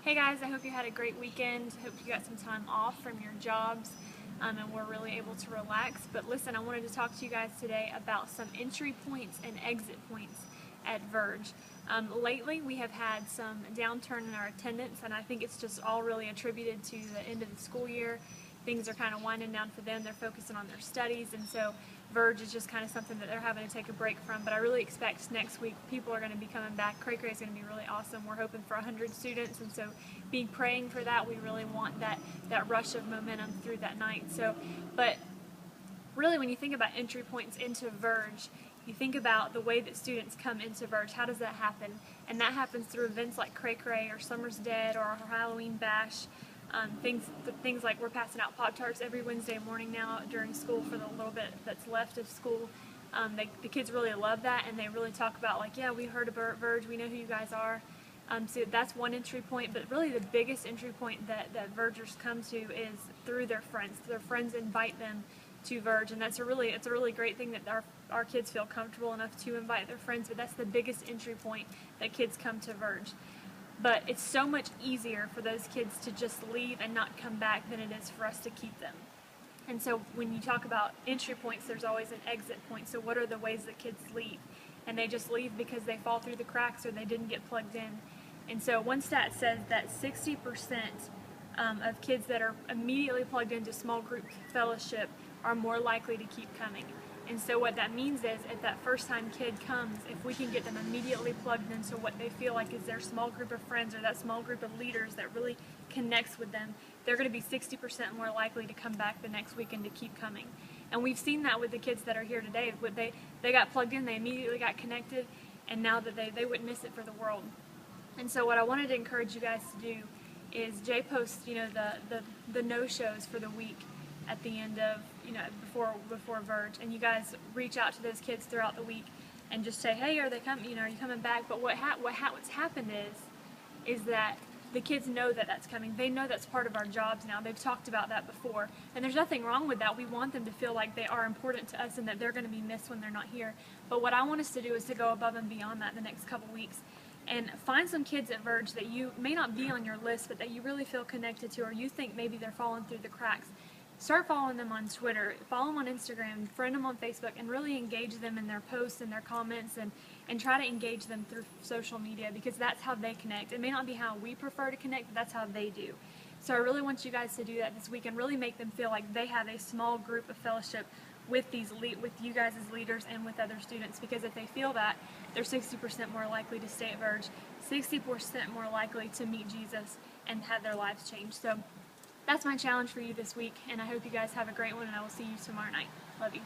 Hey guys, I hope you had a great weekend. Hope you got some time off from your jobs and were really able to relax. But listen, I wanted to talk to you guys today about some entry points and exit points at Verge. Lately, we have had some downturn in our attendance, and I think it's just all really attributed to the end of the school year. Things are kind of winding down for them. They're focusing on their studies, and so Verge is just kind of something that they're having to take a break from. But I really expect next week people are going to be coming back. Cray Cray is going to be really awesome. We're hoping for 100 students, and so be praying for that. We really want that rush of momentum through that night. But really, when you think about entry points into Verge, you think about the way that students come into Verge. How does that happen? And that happens through events like Cray Cray or Summer's Dead or our Halloween Bash. Things like we're passing out Pop-Tarts every Wednesday morning now during school for the little bit that's left of school. The kids really love that, and they really talk about, like, yeah, we heard about Verge, we know who you guys are. So that's one entry point, but really the biggest entry point that Vergers come to is through their friends. Their friends invite them to Verge, and it's a really great thing that our kids feel comfortable enough to invite their friends, but that's the biggest entry point that kids come to Verge. But it's so much easier for those kids to just leave and not come back than it is for us to keep them. And so when you talk about entry points, there's always an exit point. So what are the ways that kids leave? And they just leave because they fall through the cracks or they didn't get plugged in. And so one stat says that 60% of kids that are immediately plugged into small group fellowship are more likely to keep coming. And so what that means is, if that first time kid comes, if we can get them immediately plugged into what they feel like is their small group of friends or that small group of leaders that really connects with them, they're going to be 60% more likely to come back the next week and to keep coming. And we've seen that with the kids that are here today. They got plugged in, they immediately got connected, and now that they wouldn't miss it for the world. And so what I wanted to encourage you guys to do is Jay posts, the no-shows for the week at the end of, before Verge, and you guys reach out to those kids throughout the week and just say, hey, are they coming? Are you coming back? But what's happened is that the kids know that that's coming. They know that's part of our jobs now. They've talked about that before, and there's nothing wrong with that. We want them to feel like they are important to us and that they're going to be missed when they're not here. But what I want us to do is to go above and beyond that the next couple weeks and find some kids at Verge that you may not be on your list, but that you really feel connected to, or you think maybe they're falling through the cracks. Start following them on Twitter, follow them on Instagram, friend them on Facebook, and really engage them in their posts and their comments, and try to engage them through social media, because that's how they connect. It may not be how we prefer to connect, but that's how they do. So I really want you guys to do that this week and really make them feel like they have a small group of fellowship with you guys as leaders and with other students, because if they feel that, they're 60% more likely to stay at Verge, 60% more likely to meet Jesus and have their lives changed. So that's my challenge for you this week, and I hope you guys have a great one, and I will see you tomorrow night. Love you.